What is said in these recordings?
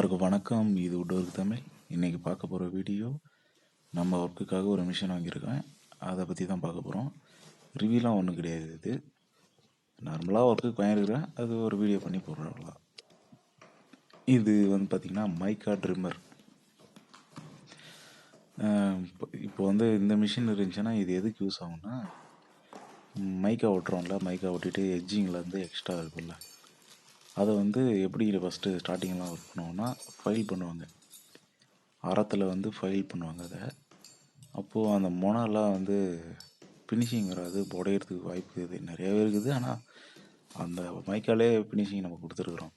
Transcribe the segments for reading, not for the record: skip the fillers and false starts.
எல்லாருக்கும் வணக்கம். இது உடோருக்கு தமிழ். இன்னைக்கு பார்க்க போகிற வீடியோ, நம்ம ஒர்க்குக்காக ஒரு மிஷின் வாங்கியிருக்கேன். அதை பற்றி தான் பார்க்க போகிறோம். ரிவ்யூலாம் ஒன்றும் கிடையாது. இது நார்மலாக ஒர்க்குக்கு வாங்கியிருக்கிறேன், அது ஒரு வீடியோ பண்ணி போடுறேன், அவ்வளோதான். இது வந்து பார்த்திங்கன்னா மைக்கா ட்ரிம்மர். இப்போ வந்து இந்த மிஷின் இருந்துச்சுன்னா இது எதுக்கு யூஸ் ஆகும்னா, மைக்கா ஒட்டுறோம்ல, மைக்கா ஒட்டிட்டு எட்ஜிங்கில் வந்து எக்ஸ்ட்ரா இருக்கும்ல, அதை வந்து எப்படி ஃபஸ்ட்டு ஸ்டார்டிங்லாம் ஒர்க் பண்ணுவோம்னா ஃபைல் பண்ணுவாங்க. அறத்தில் வந்து ஃபைல் பண்ணுவாங்க அதை. அப்போது அந்த மொனலாம் வந்து ஃபினிஷிங் வராது, உடையிறதுக்கு வாய்ப்பு இருக்குது, நிறையாவே இருக்குது. ஆனால் அந்த மைக்காலே ஃபினிஷிங் நம்ம கொடுத்துருக்குறோம்.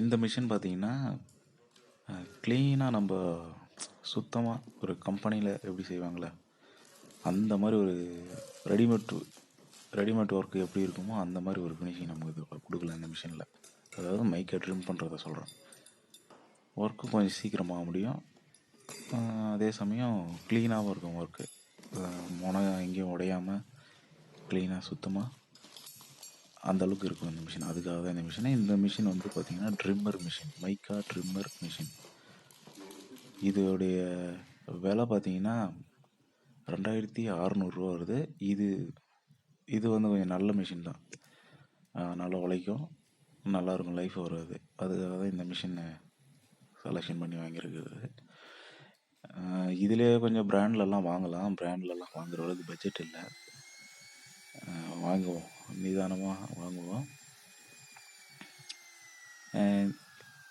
இந்த மிஷின் பார்த்திங்கன்னா க்ளீனாக நம்ம சுத்தமாக ஒரு கம்பெனியில் எப்படி செய்வாங்களே அந்த மாதிரி ஒரு ரெடிமேட் ஒர்க்கு எப்படி இருக்குமோ அந்த மாதிரி ஒரு ஃபினிஷிங் நமக்கு இது கொடுக்கல இந்த மிஷினில். அதாவது மைக்கை ட்ரிம் பண்ணுறத சொல்கிறேன். ஒர்க்கு கொஞ்சம் சீக்கிரமாக முடியும், அதே சமயம் க்ளீனாகவும் இருக்கும் ஒர்க்கு. மொனை எங்கேயும் உடையாமல் க்ளீனாக சுத்தமாக அந்தளவுக்கு இருக்கும் இந்த மிஷின். அதுக்காக தான் இந்த மிஷின். இந்த மிஷின் வந்து பார்த்திங்கன்னா ட்ரிம்மர் மிஷின், மைக்கா ட்ரிம்மர் மிஷின். இதோடைய விலை பார்த்திங்கன்னா 2600 வருது. இது வந்து கொஞ்சம் நல்ல மிஷின் தான், நல்லா உழைக்கும், நல்லாயிருக்கும், லைஃப் வராது. அதுக்காக தான் இந்த மிஷினை செலெக்ஷன் பண்ணி வாங்கியிருக்கிறது. இதிலே கொஞ்சம் பிராண்ட்லலாம் வாங்கலாம், பிராண்ட்லலாம் வாங்குற அளவுக்கு பட்ஜெட் இல்லை. வாங்குவோம், நிதானமாக வாங்குவோம்.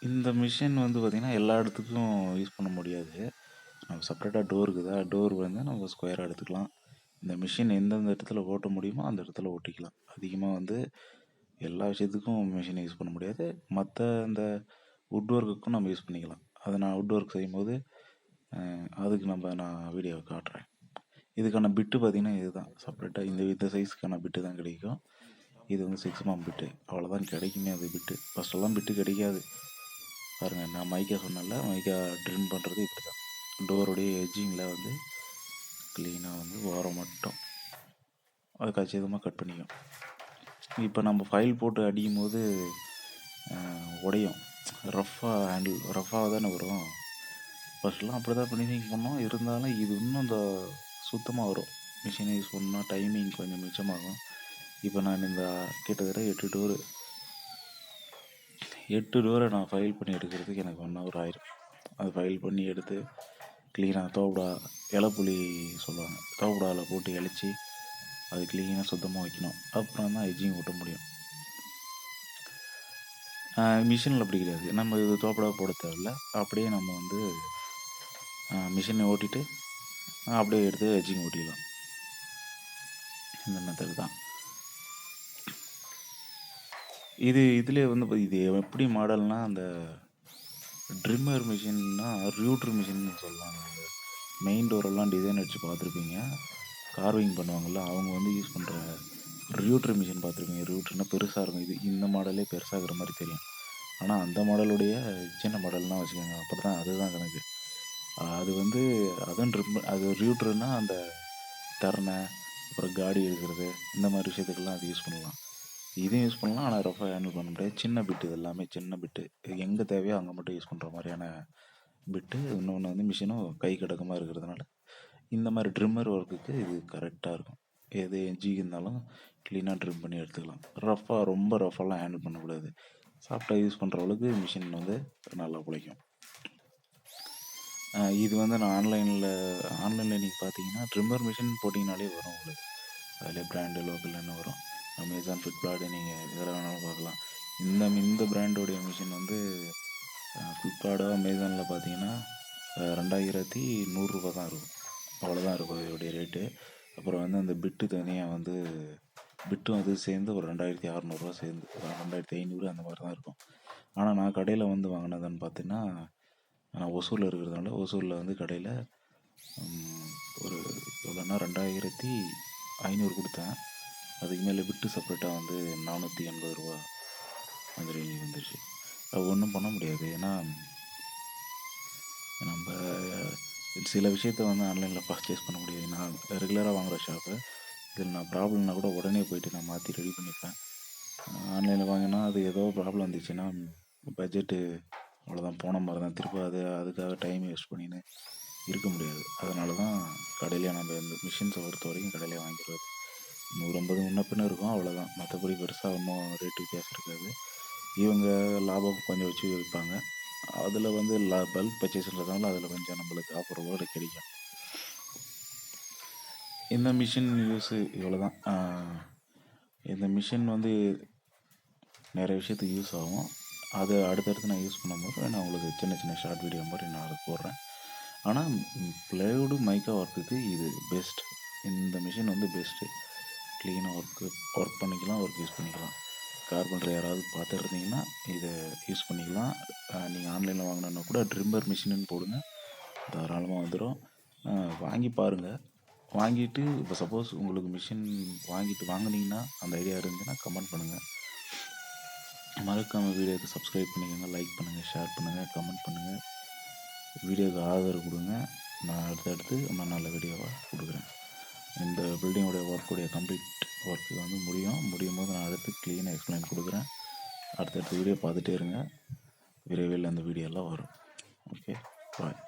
இந்த மிஷின் வந்து பார்த்திங்கன்னா எல்லா இடத்துக்கும் யூஸ் பண்ண முடியாது. நம்ம செப்பரேட்டாக டோர் இருக்குதா, டோர் வந்து நம்ம ஸ்கொயராக எடுத்துக்கலாம். இந்த மிஷின் எந்தெந்த இடத்துல ஓட்ட முடியுமோ அந்த இடத்துல ஓட்டிக்கலாம். அதிகமாக வந்து எல்லா விஷயத்துக்கும் மிஷினை யூஸ் பண்ண முடியாது. மற்ற இந்த வுட் ஒர்க்குக்கும் நம்ம யூஸ் பண்ணிக்கலாம். அதை நான் வுட் ஒர்க் செய்யும்போது அதுக்கு நான் வீடியோ காட்டுறேன். இதுக்கான பிட்டு பார்த்திங்கன்னா இதுதான், செப்பரேட்டாக இந்த சைஸ்க்கான பிட்டு தான் கிடைக்கும். இது வந்து 6mm பிட்டு, அவ்வளோதான் கிடைக்குமே. அது பிட்டு ஃபஸ்ட்டெல்லாம் பிட்டு கிடைக்காது. பாருங்கள், நான் மைக்கா சொன்னேன்ல, மைக்கா ட்ரிம் பண்ணுறது இப்படி தான். டோருடைய எட்ஜிங்கில் வந்து க்ளீனாக வந்து ஓரம் மட்டும் அது கச்சிதமாக கட் பண்ணிக்கும். இப்போ நம்ம ஃபைல் போட்டு அடிக்கும் போது உடையும், ரஃப்பாக தானே வரும். ஃபஸ்ட்லாம் அப்படி தான் ஃபினிஷிங் பண்ணோம். இருந்தாலும் இது இன்னும் இந்த சுத்தமாக வரும். மிஷினை யூஸ் பண்ணால் டைமிங் கொஞ்சம் மிச்சமாகும். இப்போ நான் இந்த கிட்டத்தட்ட 8 டோரை நான் ஃபைல் பண்ணி எடுக்கிறதுக்கு எனக்கு 1 hour ஆயிரும். அது ஃபைல் பண்ணி எடுத்து க்ளீனாக தோப்புடா, இலைப்புளி சொல்லுவாங்க, தோப்புடாவில் போட்டு இழைச்சி அது க்ளீனாக சுத்தமாக வைக்கணும். அப்புறம் தான் எட்ஜிங் ஓட்ட முடியும். மிஷினில் அப்படி கிடையாது. நம்ம இது தோப்புடா போட தேவையில்ல. அப்படியே நம்ம வந்து மிஷினை ஓட்டிட்டு அப்படியே எடுத்து எட்ஜிங் ஓட்டிடலாம். இந்த மெத்தட் தான் இதிலே வந்து இது எப்படி மாடல்னா, அந்த ட்ரிம்மர் மிஷின்னா ரியூட்ரு மிஷின்னு சொல்லலாம். மெயின் டோரெல்லாம் டிசைன் அடித்து பார்த்துருப்பீங்க, கார்விங் பண்ணுவாங்கள்ல, அவங்க வந்து யூஸ் பண்ணுற ரியூட்ரு மிஷின் பார்த்துருப்பீங்க. ரியூட்ருன்னா பெருசாக இருக்கும். இந்த மாடலே பெருசாகிற மாதிரி தெரியும். ஆனால் அந்த மாடலுடைய சின்ன மாடல்னால் வச்சுக்கோங்க, அப்படி தான், அதுதான் கணக்கு. அது வந்து அதுவும் அது ரியூட்ருன்னா அந்த தரணை, அப்புறம் காடி எடுக்கிறது, இந்த மாதிரி விஷயத்துக்கெல்லாம் அது யூஸ் பண்ணலாம். இதையும் யூஸ் பண்ணலாம், ஆனால் ரஃபாக ஹேண்டில் பண்ண முடியாது. சின்ன பிட்டு, இது எல்லாமே சின்ன பிட்டு, எங்கே தேவையோ அங்கே மட்டும் யூஸ் பண்ணுற மாதிரியான பிட்டு. இன்னொன்று வந்து மிஷினும் கை கடக்கமாக இருக்கிறதுனால இந்த மாதிரி ட்ரிம்மர் ஒர்க்குக்கு இது கரெக்டாக இருக்கும். எது எஜ்ஜி இருந்தாலும் க்ளீனாக ட்ரிம் பண்ணி எடுத்துக்கலாம். ரொம்ப ரஃபாலாம் ஹேண்டில் பண்ணக்கூடாது. சாஃப்டாக யூஸ் பண்ணுற அளவுக்கு மிஷின் வந்து நல்லா உழைக்கும். இது வந்து நான் ஆன்லைனில் நீங்கள் பார்த்தீங்கன்னா ட்ரிம்மர் மிஷின் போட்டிங்கனாலே வரும் உங்களுக்கு. அதில் பிராண்டு லோக்கல்னு வரும். அமேசான், ஃப்ளிப்கார்ட்டு, நீங்கள் எதில் வேணாலும் பார்க்கலாம். இந்த பிராண்டோடைய மிஷின் வந்து ஃப்ளிப்கார்ட்டோ அமேசானில் பார்த்தீங்கன்னா 2100 தான் இருக்கும். அவ்வளோதான் இருக்கும் இதோடைய ரேட்டு. அப்புறம் வந்து அந்த பிட்டு தனியாக வந்து பிட்டும் அது சேர்ந்து ஒரு 2600 சேர்ந்து 2500 அந்த மாதிரி தான் இருக்கும். ஆனால் நான் கடையில் வந்து வாங்கினதுன்னு பார்த்தீங்கன்னா, நான் ஒசூரில் இருக்கிறதுனால ஒசூரில் வந்து கடையில் ஒரு எவ்வளோன்னா 2500 கொடுத்தேன். அதுக்கு மேலே விட்டு செப்பரேட்டாக வந்து 480 அந்த ரேஞ்சுக்கு வந்துடுச்சு. அது ஒன்றும் பண்ண முடியாது. ஏன்னா நம்ம சில விஷயத்த வந்து ஆன்லைனில் பர்ச்சேஸ் பண்ண முடியாது. நான் ரெகுலராக வாங்குகிற ஷாப்பு, இதில் நான் ப்ராப்ளம்னா கூட உடனே போயிட்டு நான் மாற்றி ரெடி பண்ணிப்பேன். ஆன்லைனில் வாங்கினா அது ஏதோ ப்ராப்ளம் வந்துச்சுன்னா பட்ஜெட்டு அவ்வளோதான், போன மாதிரி தான். திரும்ப அதுக்காக டைம் வேஸ்ட் பண்ணின்னு இருக்க முடியாது. அதனால தான் கடையிலேயே நம்ம இந்த மிஷின்ஸை பொறுத்த வரைக்கும் கடையிலே வாங்கிடுறது. 150 முன்ன பின்ன இருக்கும், அவ்வளோதான். மற்றபடி பெருசாக ஒன்றும் ரேட்டு வித்தியாசம் இருக்காது. இவங்க லாபம் கொஞ்சம் வச்சு விற்பாங்க. அதில் வந்து பல்க் பர்ச்சேஸ்ன்றதுனால அதில் கொஞ்சம் நம்மளுக்கு ஆஃபரோடு கிடைக்கும். இந்த மிஷின் யூஸு இவ்வளோ தான். இந்த மிஷின் வந்து நிறைய விஷயத்துக்கு யூஸ் ஆகும். அது அடுத்தடுத்து நான் யூஸ் பண்ணும்போது நான் உங்களுக்கு சின்ன சின்ன ஷார்ட் வீடியோ மாதிரி நான் அதை போடுறேன். ஆனால் ப்ளைவுடு மைக்கா ஒர்க்குக்கு இது பெஸ்ட். இந்த மிஷின் வந்து பெஸ்ட்டு. க்ளீனாக ஒர்க் பண்ணிக்கலாம், ஒர்க் யூஸ் பண்ணிக்கலாம். கார்பெண்டர் யாராவது பார்த்துருந்தீங்கன்னா இதை யூஸ் பண்ணிக்கலாம். நீங்கள் ஆன்லைனில் வாங்கினா கூட ட்ரிம்மர் மிஷின்னு போடுங்க, தாராளமாக வந்துடும். வாங்கி பாருங்கள். வாங்கிட்டு இப்போ சப்போஸ் உங்களுக்கு மிஷின் வாங்கினீங்கன்னா அந்த ஐடியா இருந்துச்சுன்னா கமெண்ட் பண்ணுங்கள். மறக்காமல் வீடியோக்கு சப்ஸ்கிரைப் பண்ணிக்கோங்க, லைக் பண்ணுங்கள், ஷேர் பண்ணுங்கள், கமெண்ட் பண்ணுங்கள். வீடியோவுக்கு ஆதரவு கொடுங்க. நான் அடுத்தடுத்து இன்னும் நல்ல வீடியோவாக கொடுக்குறேன். இந்த பில்டிங்கோடைய ஒர்க்குடைய கம்ப்ளீட் ஒர்க்கு வந்து முடியும் போது நான் அடுத்து க்ளீனாக எக்ஸ்பிளைன் கொடுக்குறேன். அடுத்தடுத்த வீடியோ பார்த்துட்டே இருங்க. விரைவில் அந்த வீடியோலாம் வரும். ஓகே, பாய்.